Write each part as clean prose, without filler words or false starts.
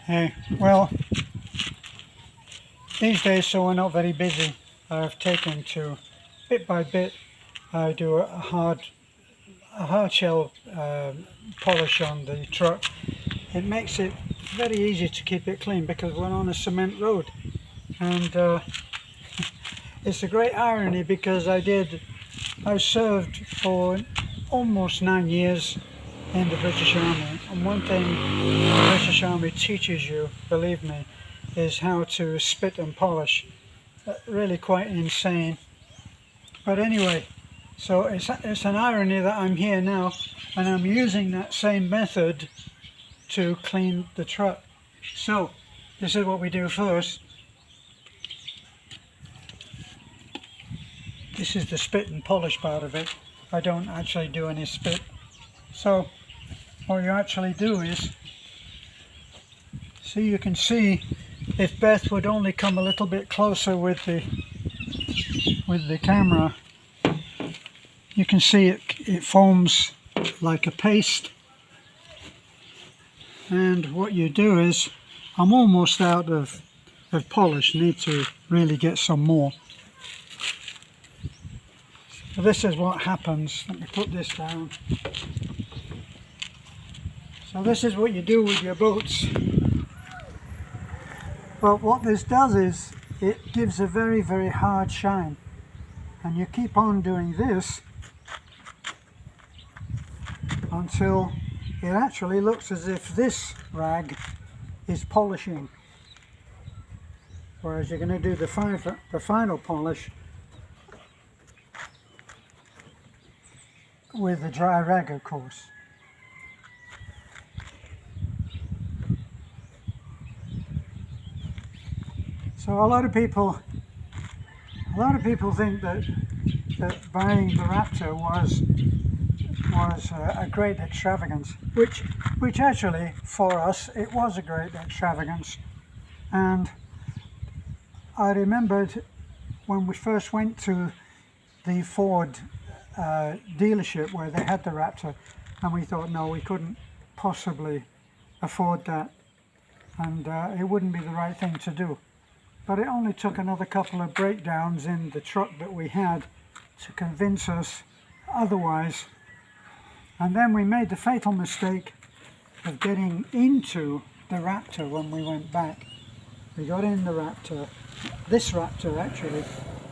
Hey, well, these days, so we're not very busy, I've taken to, bit by bit, I do a hard shell polish on the truck. It makes it very easy to keep it clean because we're on a cement road, and it's a great irony because I served for almost 9 years in the British Army, and one thing the British Army teaches you, believe me, is how to spit and polish. Really quite insane. But anyway, so it's an irony that I'm here now and I'm using that same method to clean the truck. So this is what we do first. This is the spit and polish part of it. I don't actually do any spit. So what you actually do is, see, you can see if Beth would only come a little bit closer with the camera, you can see it forms like a paste. And what you do is, I'm almost out of polish, need to really get some more. So this is what happens. Let me put this down. So this is what you do with your boots. But what this does is, it gives a very, very hard shine. And you keep on doing this until it actually looks as if this rag is polishing. Whereas you're going to do the final polish with the dry rag, of course. So a lot of people think that buying the Raptor was a great extravagance, which actually for us it was a great extravagance. And I remembered when we first went to the Ford dealership where they had the Raptor, and we thought, no, we couldn't possibly afford that, and it wouldn't be the right thing to do. But it only took another couple of breakdowns in the truck that we had to convince us otherwise. And then we made the fatal mistake of getting into the Raptor when we went back. We got in the Raptor, this Raptor actually,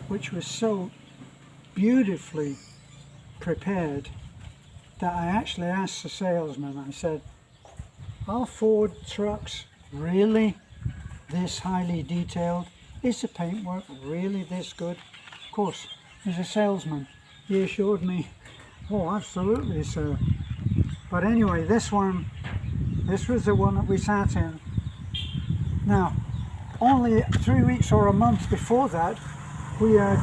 which was so beautifully prepared that I actually asked the salesman, I said, are Ford trucks really this highly detailed? Is the paintwork really this good? Of course, he's a salesman. He assured me, oh, absolutely, sir. But anyway, this was the one that we sat in. Now, only 3 weeks or a month before that, we had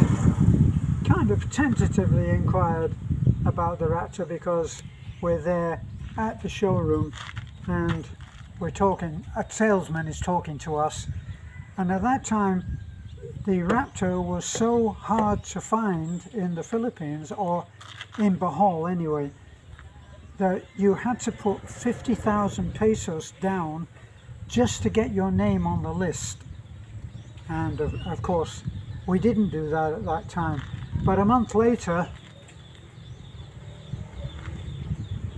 kind of tentatively inquired about the Raptor because we're there at the showroom and we're talking, a salesman is talking to us, and at that time the Raptor was so hard to find in the Philippines, or in Bohol anyway, that you had to put 50,000 pesos down just to get your name on the list. And of course we didn't do that at that time. But a month later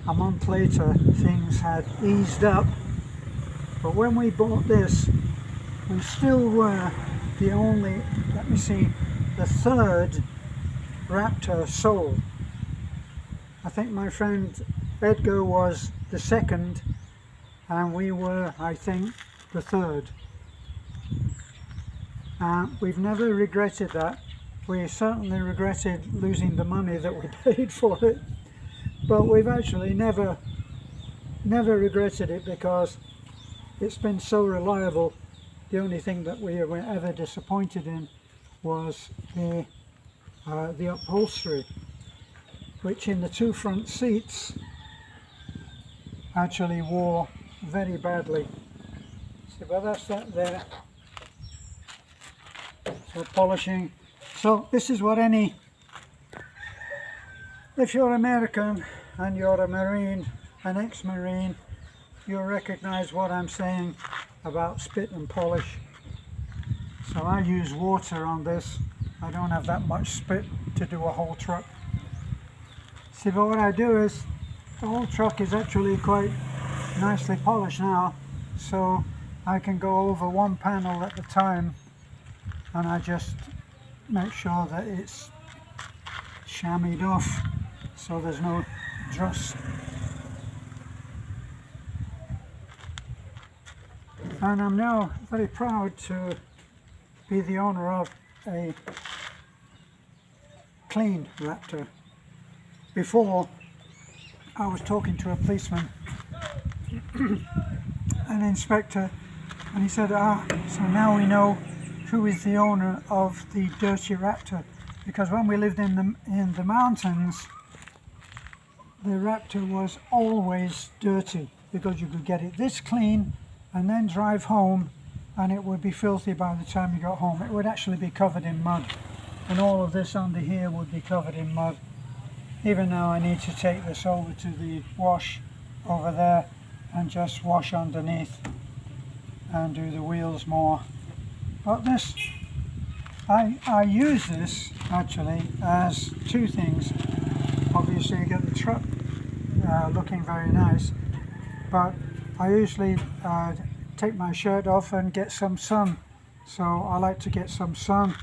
things had eased up. But when we bought this, we still were the only, the third Raptor sold. I think my friend Edgar was the second, and we were, I think, the third. We've never regretted that. We certainly regretted losing the money that we paid for it, but we've actually never regretted it because it's been so reliable. The only thing that we were ever disappointed in was the upholstery, which in the two front seats actually wore very badly. So, but that's that there. So polishing. So this is what if you're American and you're a Marine, an ex-Marine, you'll recognize what I'm saying about spit and polish. So I use water on this. I don't have that much spit to do a whole truck. See, but what I do is, the whole truck is actually quite nicely polished now, so I can go over one panel at a time, and I just make sure that it's chamoised off so there's no dross. And I'm now very proud to be the owner of a clean Raptor. Before, I was talking to a policeman, an inspector, and he said, so now we know who is the owner of the dirty Raptor, because when we lived in the mountains, the Raptor was always dirty, because you could get it this clean and then drive home and it would be filthy by the time you got home. It would actually be covered in mud, and all of this under here would be covered in mud. Even now I need to take this over to the wash over there and just wash underneath and do the wheels more. But this, I use this actually as two things. Obviously you get the truck looking very nice, but I usually take my shirt off and get some sun. So I like to get some sun,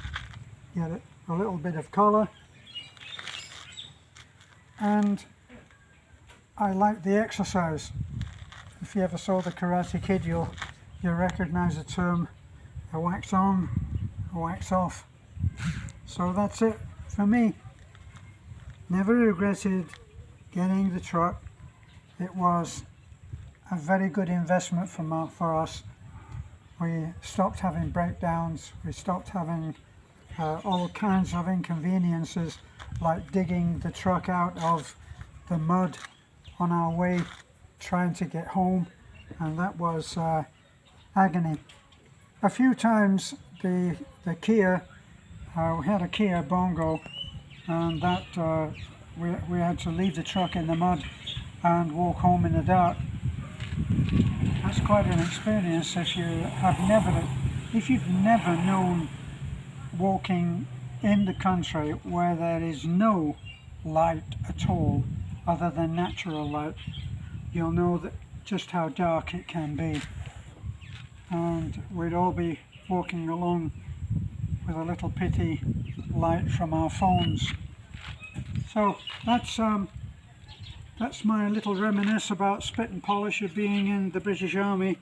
get a little bit of colour, and I like the exercise. If you ever saw the Karate Kid, you'll recognise the term a wax on, a wax off. So that's it for me. Never regretted getting the truck. It was a very good investment for us. We stopped having breakdowns, we stopped having all kinds of inconveniences, like digging the truck out of the mud on our way trying to get home, and that was agony. A few times the Kia, we had a Kia Bongo, and that we had to leave the truck in the mud and walk home in the dark. That's quite an experience if you've never known walking in the country where there is no light at all other than natural light. You'll know that just how dark it can be, and we'd all be walking along with a little pitty light from our phones. So that's my little reminisce about spit and polish of being in the British Army.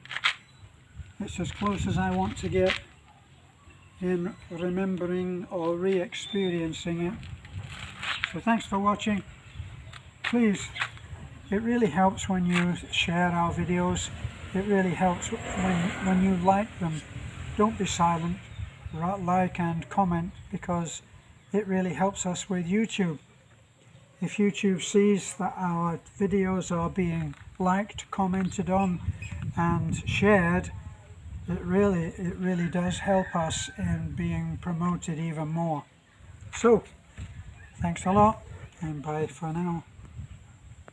It's as close as I want to get in remembering or re-experiencing it. So thanks for watching. Please, it really helps when you share our videos. It really helps when you like them. Don't be silent, like and comment, because it really helps us with YouTube. If YouTube sees that our videos are being liked, commented on and shared, it really does help us in being promoted even more. So, thanks a lot, and bye for now.